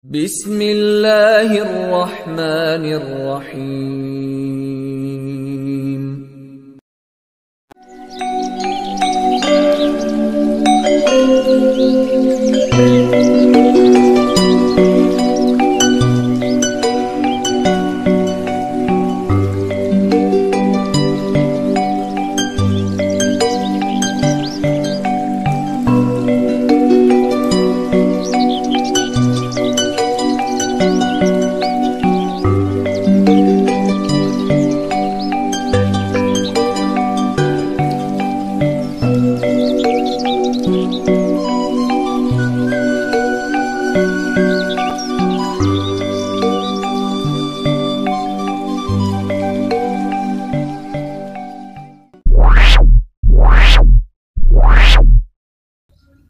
Bismillahirrahmanirrahim.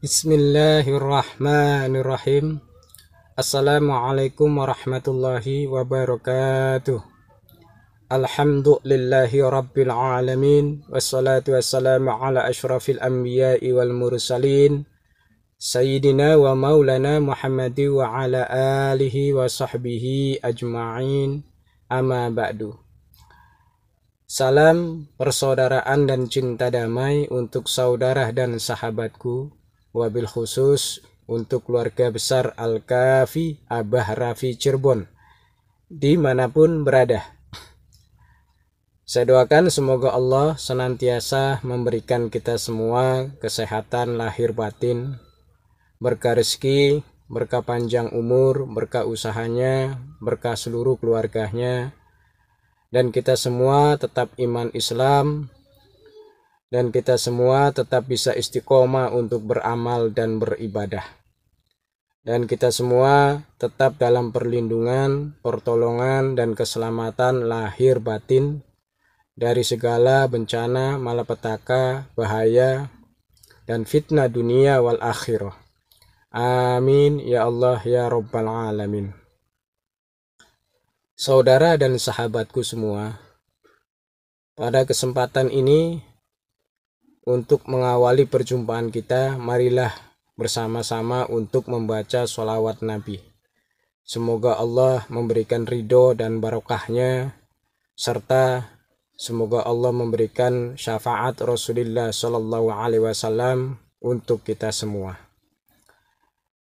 Bismillahirrahmanirrahim. Assalamualaikum warahmatullahi wabarakatuh. Alhamdulillahi rabbil alamin. Wassalatu wassalamu ala ashrafil anbiya'i wal mursalin Sayyidina wa maulana Muhammadi wa ala alihi wa sahbihi ajma'in. Amma ba'du. Salam persaudaraan dan cinta damai untuk saudara dan sahabatku, wabil khusus untuk keluarga besar Al-Kafi Abah Rafi Cirebon dimanapun berada. Saya doakan semoga Allah senantiasa memberikan kita semua kesehatan lahir batin, berkah rezeki, berkah panjang umur, berkah usahanya, berkah seluruh keluarganya, dan kita semua tetap iman Islam, dan kita semua tetap bisa istiqomah untuk beramal dan beribadah. Dan kita semua tetap dalam perlindungan, pertolongan, dan keselamatan lahir batin dari segala bencana, malapetaka, bahaya, dan fitnah dunia wal akhirah. Amin ya Allah ya Rabbal Alamin. Saudara dan sahabatku semua, pada kesempatan ini, untuk mengawali perjumpaan kita, marilah bersama-sama untuk membaca sholawat Nabi. Semoga Allah memberikan ridho dan barokahnya, serta semoga Allah memberikan syafaat Rasulullah Sallallahu Alaihi Wasallam untuk kita semua.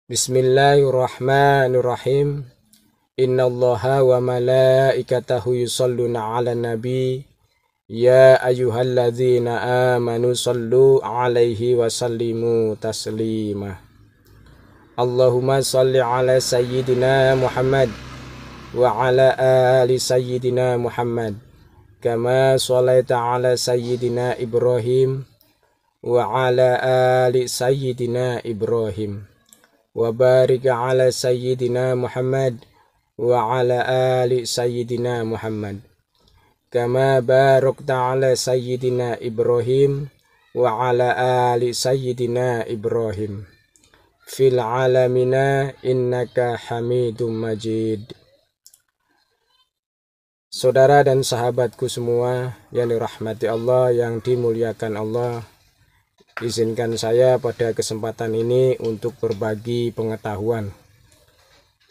Bismillahirrahmanirrahim. Innallaha wa malaikatahu yusalluna ala nabi. Ya ayyuhalladzina amanu sallu alaihi wa sallimu taslima. Allahumma salli ala sayyidina Muhammad wa ala ali sayyidina Muhammad kama shallaita ala sayyidina Ibrahim wa ala ali sayyidina Ibrahim wa barik ala sayyidina Muhammad wa ala ali sayyidina Muhammad kama barakta ala sayyidina Ibrahim wa ala ali sayyidina Ibrahim fil alamina innaka hamidum majid. Saudara dan sahabatku semua yang dirahmati Allah, yang dimuliakan Allah, izinkan saya pada kesempatan ini untuk berbagi pengetahuan.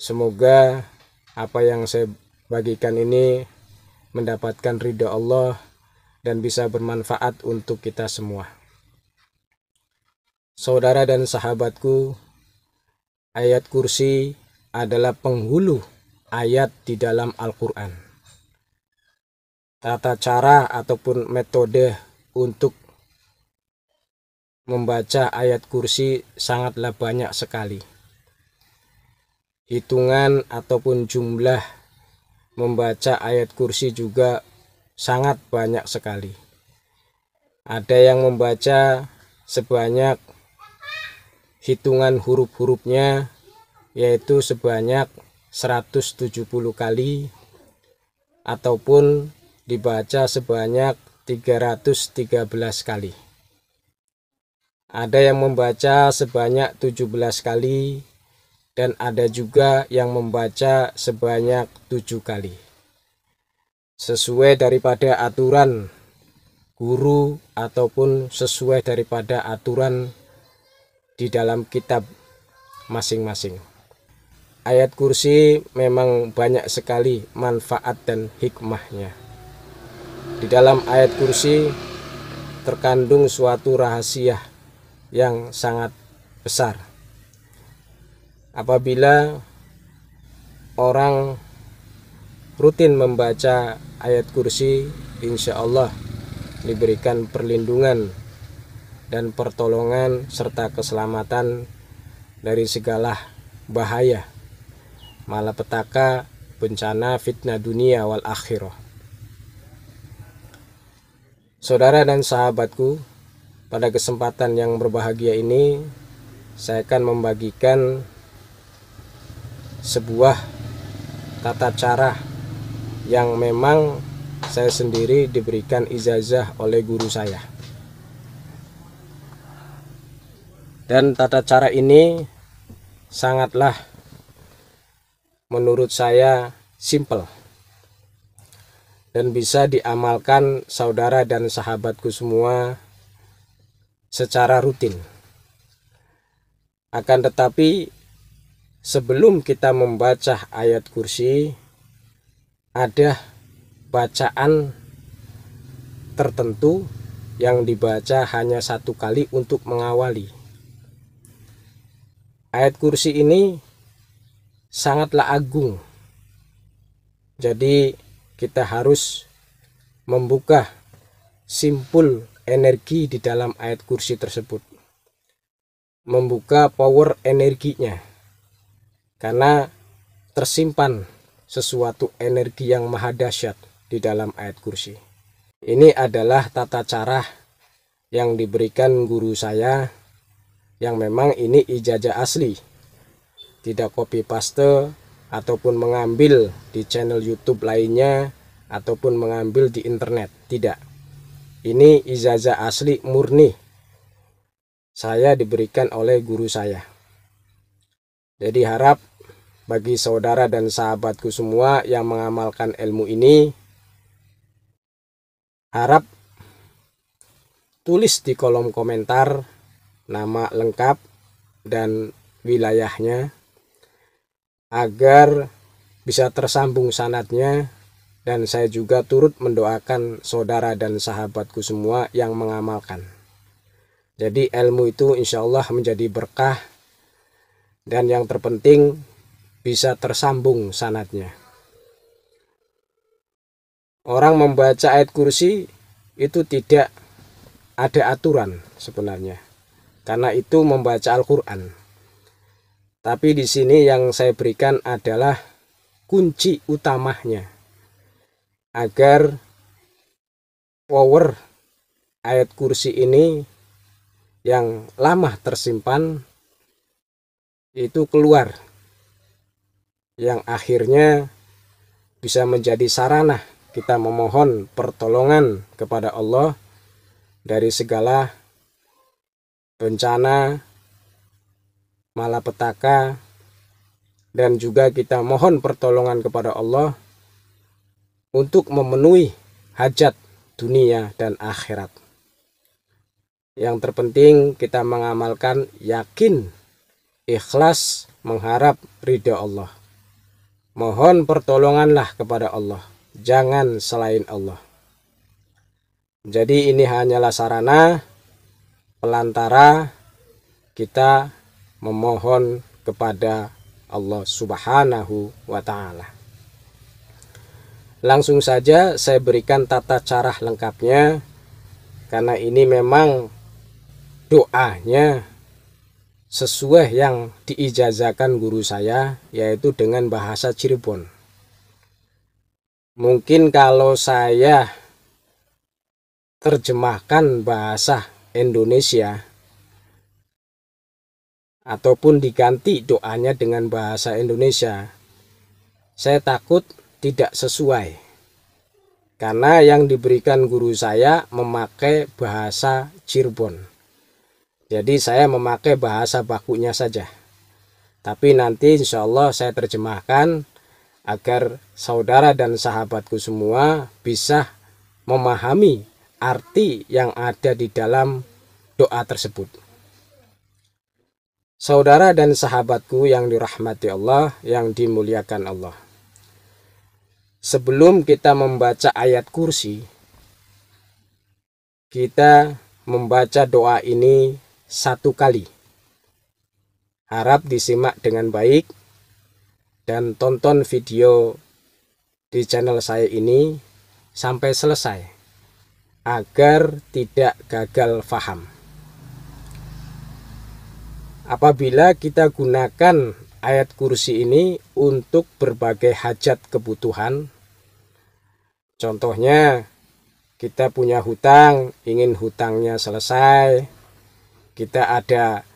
Semoga apa yang saya bagikan ini mendapatkan ridha Allah dan bisa bermanfaat untuk kita semua. Saudara dan sahabatku, ayat kursi adalah penghulu ayat di dalam Al-Quran. Tata cara ataupun metode untuk membaca ayat kursi sangatlah banyak sekali. Hitungan ataupun jumlah membaca ayat kursi juga sangat banyak sekali. Ada yang membaca sebanyak hitungan huruf-hurufnya yaitu sebanyak 170 kali ataupun dibaca sebanyak 313 kali. Ada yang membaca sebanyak 17 kali dan ada juga yang membaca sebanyak 7 kali. Sesuai daripada aturan guru ataupun sesuai daripada aturan di dalam kitab masing-masing. ayat kursi memang banyak sekali manfaat dan hikmahnya. Di dalam ayat kursi terkandung suatu rahasia yang sangat besar. Apabila orang rutin membaca ayat kursi, insya Allah diberikan perlindungan dan pertolongan serta keselamatan dari segala bahaya, malapetaka, bencana, fitnah dunia wal akhirah. Saudara dan sahabatku, pada kesempatan yang berbahagia ini saya akan membagikan sebuah tata cara yang memang saya sendiri diberikan ijazah oleh guru saya. Dan tata cara ini sangatlah menurut saya simple dan bisa diamalkan saudara dan sahabatku semua secara rutin. Akan tetapi sebelum kita membaca ayat kursi, ada bacaan tertentu yang dibaca hanya satu kali untuk mengawali. Ayat kursi ini sangatlah agung. Jadi kita harus membuka simpul energi di dalam ayat kursi tersebut. Membuka power energinya. Karena tersimpan sesuatu energi yang maha dahsyat di dalam ayat kursi. Ini adalah tata cara yang diberikan guru saya, yang memang ini ijazah asli, tidak copy paste ataupun mengambil di channel YouTube lainnya ataupun mengambil di internet, tidak. Ini ijazah asli murni saya diberikan oleh guru saya. Jadi harap bagi saudara dan sahabatku semua yang mengamalkan ilmu ini, harap tulis di kolom komentar nama lengkap dan wilayahnya agar bisa tersambung sanadnya, dan saya juga turut mendoakan saudara dan sahabatku semua yang mengamalkan. Jadi ilmu itu insya Allah menjadi berkah, dan yang terpenting bisa tersambung sanadnya. Orang membaca ayat kursi itu tidak ada aturan sebenarnya, karena itu membaca Al-Quran. Tapi di sini yang saya berikan adalah kunci utamanya, agar power ayat kursi ini yang lama tersimpan itu keluar, yang akhirnya bisa menjadi sarana kita memohon pertolongan kepada Allah dari segala bencana, malapetaka, dan juga kita mohon pertolongan kepada Allah untuk memenuhi hajat dunia dan akhirat. Yang terpenting kita mengamalkan yakin, ikhlas, mengharap ridha Allah. Mohon pertolonganlah kepada Allah, jangan selain Allah. Jadi ini hanyalah sarana pelantara kita memohon kepada Allah Subhanahu wa Ta'ala. Langsung saja saya berikan tata cara lengkapnya, karena ini memang doanya sesuai yang diijazahkan guru saya, yaitu dengan bahasa Cirebon. Mungkin kalau saya terjemahkan bahasa Indonesia ataupun diganti doanya dengan bahasa Indonesia, saya takut tidak sesuai, karena yang diberikan guru saya memakai bahasa Cirebon. Jadi saya memakai bahasa bakunya saja. Tapi nanti insya Allah saya terjemahkan agar saudara dan sahabatku semua bisa memahami arti yang ada di dalam doa tersebut. Saudara dan sahabatku yang dirahmati Allah, yang dimuliakan Allah. Sebelum kita membaca ayat kursi, kita membaca doa ini 1 kali. Harap disimak dengan baik dan tonton video di channel saya ini sampai selesai agar tidak gagal faham. Apabila kita gunakan ayat kursi ini untuk berbagai hajat kebutuhan, contohnya kita punya hutang, ingin hutangnya selesai, kita ada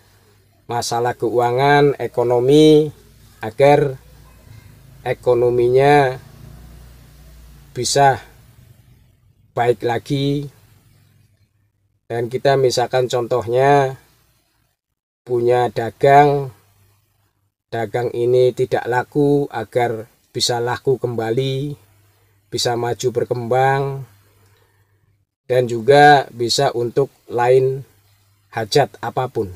masalah keuangan, ekonomi, agar ekonominya bisa baik lagi, dan kita misalkan contohnya punya dagang ini tidak laku, agar bisa laku kembali, bisa maju berkembang, dan juga bisa untuk lain hajat apapun.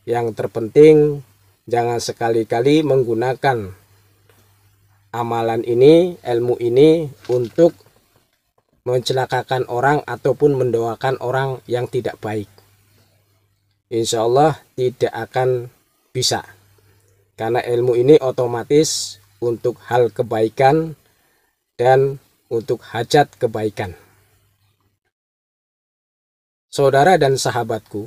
Yang terpenting jangan sekali-kali menggunakan amalan ini, ilmu ini untuk mencelakakan orang ataupun mendoakan orang yang tidak baik. Insya Allah tidak akan bisa, karena ilmu ini otomatis untuk hal kebaikan dan untuk hajat kebaikan. Saudara dan sahabatku,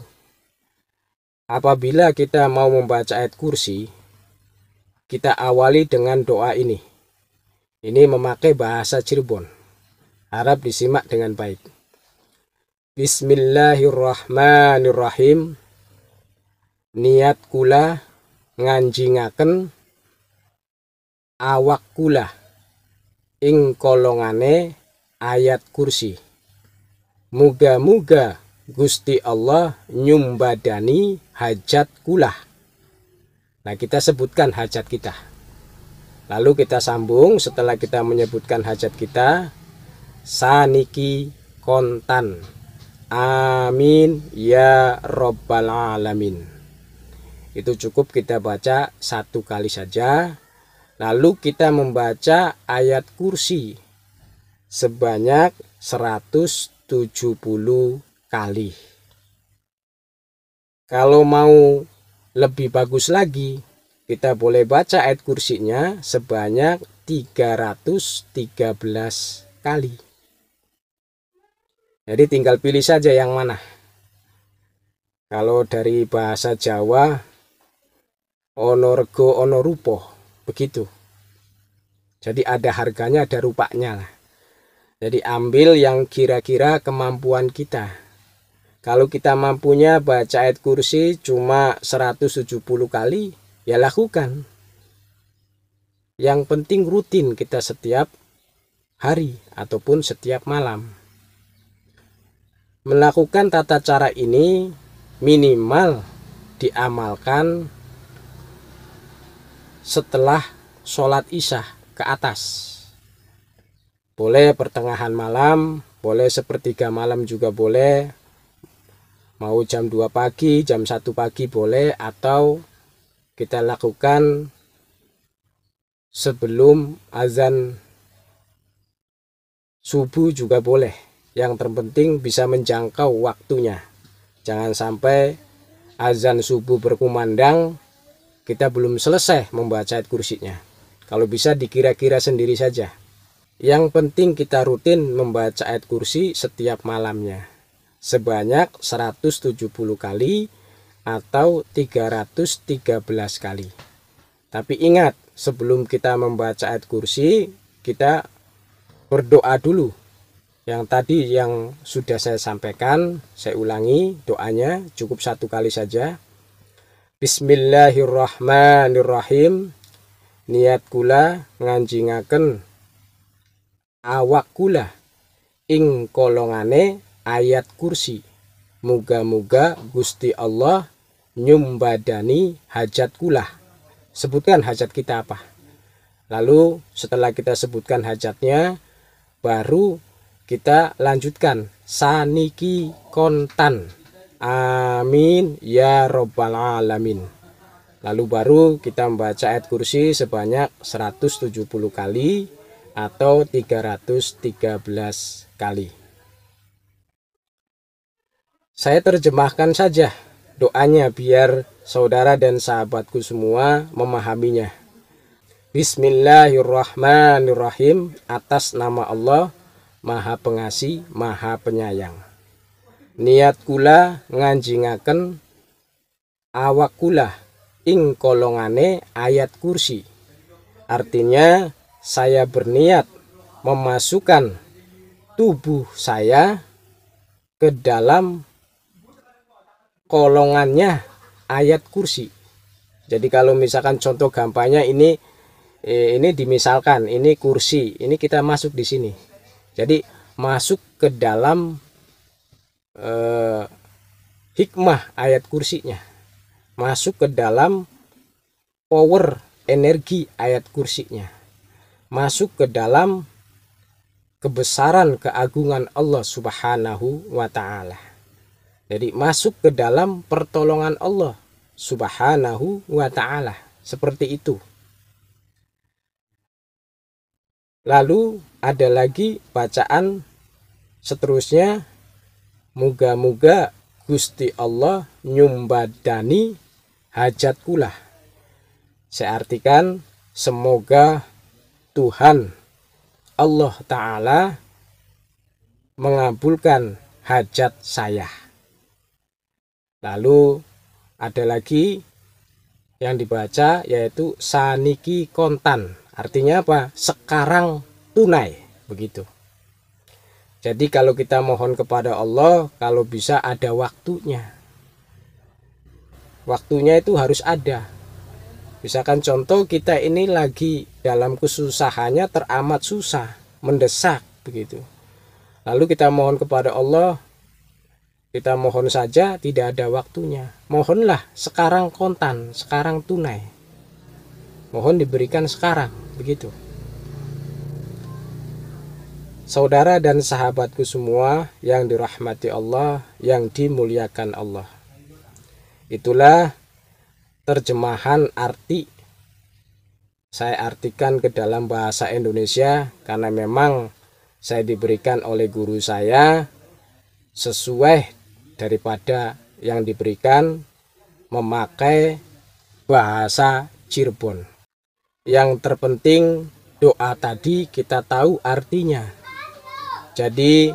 apabila kita mau membaca ayat kursi, kita awali dengan doa ini. Ini memakai bahasa Cirebon. Harap disimak dengan baik. Bismillahirrahmanirrahim. Niat kula nganjingaken awak kula ing kolongane ayat kursi. Muga-muga Gusti Allah nyumbadani hajat kula. Nah, kita sebutkan hajat kita. Lalu kita sambung setelah kita menyebutkan hajat kita. Saniki kontan. Amin ya Rabbal Alamin. Itu cukup kita baca 1 kali saja. Lalu kita membaca ayat kursi sebanyak 170 kali. Kalau mau lebih bagus lagi, kita boleh baca ayat kursinya sebanyak 313 kali. Jadi tinggal pilih saja yang mana. Kalau dari bahasa Jawa, ono rego ono rupo, begitu. Jadi ada harganya, ada rupanya lah. Jadi ambil yang kira-kira kemampuan kita. Kalau kita mampunya baca ayat kursi cuma 170 kali, ya lakukan. Yang penting rutin kita setiap hari ataupun setiap malam. Melakukan tata cara ini minimal diamalkan setelah sholat isya ke atas. Boleh pertengahan malam, boleh sepertiga malam juga boleh. Mau jam 2 pagi, jam 1 pagi boleh, atau kita lakukan sebelum azan subuh juga boleh. Yang terpenting bisa menjangkau waktunya. Jangan sampai azan subuh berkumandang kita belum selesai membaca ayat kursinya. Kalau bisa dikira-kira sendiri saja. Yang penting kita rutin membaca ayat kursi setiap malamnya. Sebanyak 170 kali atau 313 kali. Tapi ingat, sebelum kita membaca ayat kursi, kita berdoa dulu. Yang tadi yang sudah saya sampaikan, saya ulangi doanya, cukup 1 kali saja. Bismillahirrahmanirrahim. Niat kula nganjingaken awak kula ing kolongane ayat kursi. Muga-muga Gusti Allah nyumbadani hajat kula. Sebutkan hajat kita apa. Lalu setelah kita sebutkan hajatnya, baru kita lanjutkan saniki kontan. Amin ya Rabbal Alamin. Lalu baru kita membaca ayat kursi sebanyak 170 kali atau 313 kali. Saya terjemahkan saja doanya biar saudara dan sahabatku semua memahaminya. Bismillahirrahmanirrahim, atas nama Allah, Maha Pengasih, Maha Penyayang. Niat kula nganjingaken awak kula ing kolongane ayat kursi. Artinya saya berniat memasukkan tubuh saya ke dalam kolongannya ayat kursi. Jadi kalau misalkan contoh gampangnya ini dimisalkan ini kursi, ini kita masuk di sini. Jadi masuk ke dalam hikmah ayat kursinya, masuk ke dalam power energi ayat kursinya, masuk ke dalam kebesaran keagungan Allah Subhanahu wa ta'ala. Jadi masuk ke dalam pertolongan Allah Subhanahu wa ta'ala, seperti itu. Lalu ada lagi bacaan seterusnya, muga-muga Gusti Allah nyumbadani hajat kula. Saya artikan, semoga Tuhan Allah Ta'ala mengabulkan hajat saya. Lalu ada lagi yang dibaca yaitu saniki kontan. Artinya apa? Sekarang tunai, begitu. Jadi kalau kita mohon kepada Allah, kalau bisa ada waktunya. Waktunya itu harus ada. Misalkan contoh kita ini lagi dalam kesusahannya teramat susah, mendesak, begitu. Lalu kita mohon kepada Allah, kita mohon saja tidak ada waktunya. Mohonlah sekarang kontan, sekarang tunai. Mohon diberikan sekarang, begitu. Saudara dan sahabatku semua yang dirahmati Allah, yang dimuliakan Allah. Itulah terjemahan arti. Saya artikan ke dalam bahasa Indonesia karena memang saya diberikan oleh guru saya sesuai daripada yang diberikan memakai bahasa Cirebon. Yang terpenting doa tadi kita tahu artinya. Jadi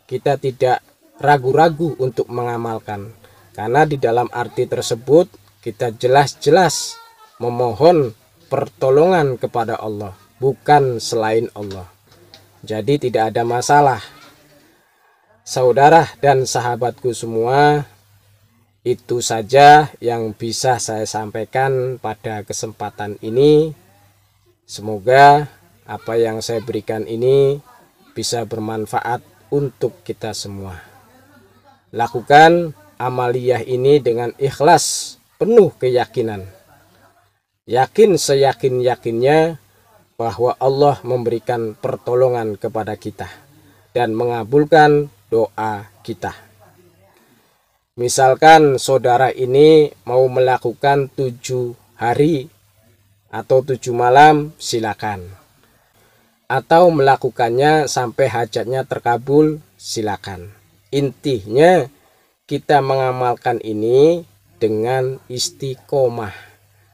kita tidak ragu-ragu untuk mengamalkan. Karena di dalam arti tersebut kita jelas-jelas memohon pertolongan kepada Allah, bukan selain Allah. Jadi tidak ada masalah. Saudara dan sahabatku semua, itu saja yang bisa saya sampaikan pada kesempatan ini. Semoga apa yang saya berikan ini bisa bermanfaat untuk kita semua. Lakukan amaliyah ini dengan ikhlas, penuh keyakinan. Yakin seyakin-yakinnya bahwa Allah memberikan pertolongan kepada kita dan mengabulkan doa kita. Misalkan saudara ini mau melakukan 7 hari atau 7 malam, silakan. Atau melakukannya sampai hajatnya terkabul, silakan. Intinya kita mengamalkan ini dengan istiqomah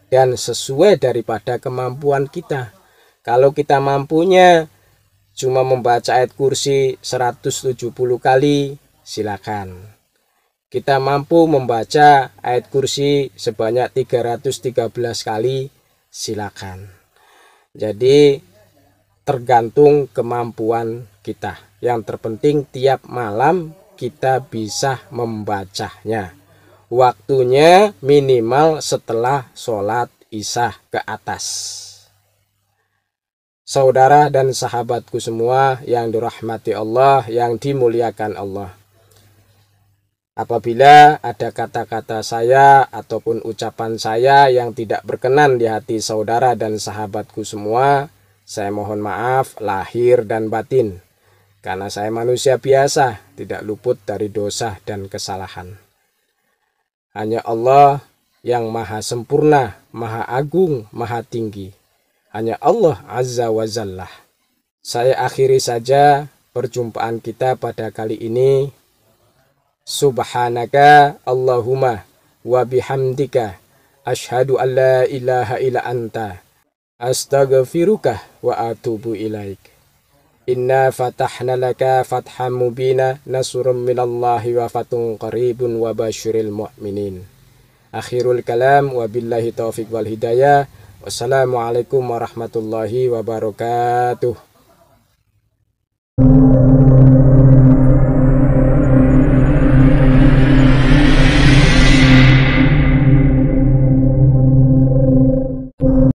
dan sesuai daripada kemampuan kita. Kalau kita mampunya cuma membaca ayat kursi 170 kali, silakan. Kita mampu membaca ayat kursi sebanyak 313 kali, silakan. Jadi tergantung kemampuan kita. Yang terpenting tiap malam kita bisa membacanya. Waktunya minimal setelah sholat isya ke atas. Saudara dan sahabatku semua yang dirahmati Allah, yang dimuliakan Allah. Apabila ada kata-kata saya ataupun ucapan saya yang tidak berkenan di hati saudara dan sahabatku semua, saya mohon maaf lahir dan batin, karena saya manusia biasa, tidak luput dari dosa dan kesalahan. Hanya Allah yang maha sempurna, maha agung, maha tinggi. Hanya Allah Azza wa Jalla. Saya akhiri saja perjumpaan kita pada kali ini. Subhanaka Allahumma wa bihamdika asyhadu an la ilaha illa anta astaghfiruka wa atubu ilaik. Inna fatahna laka fatham mubina nasrun minallahi wa fatun qaribun wa basyiril mu'minin. Akhirul kalam wa billahi taufiq wal hidayah. Wassalamualaikum warahmatullahi wabarakatuh.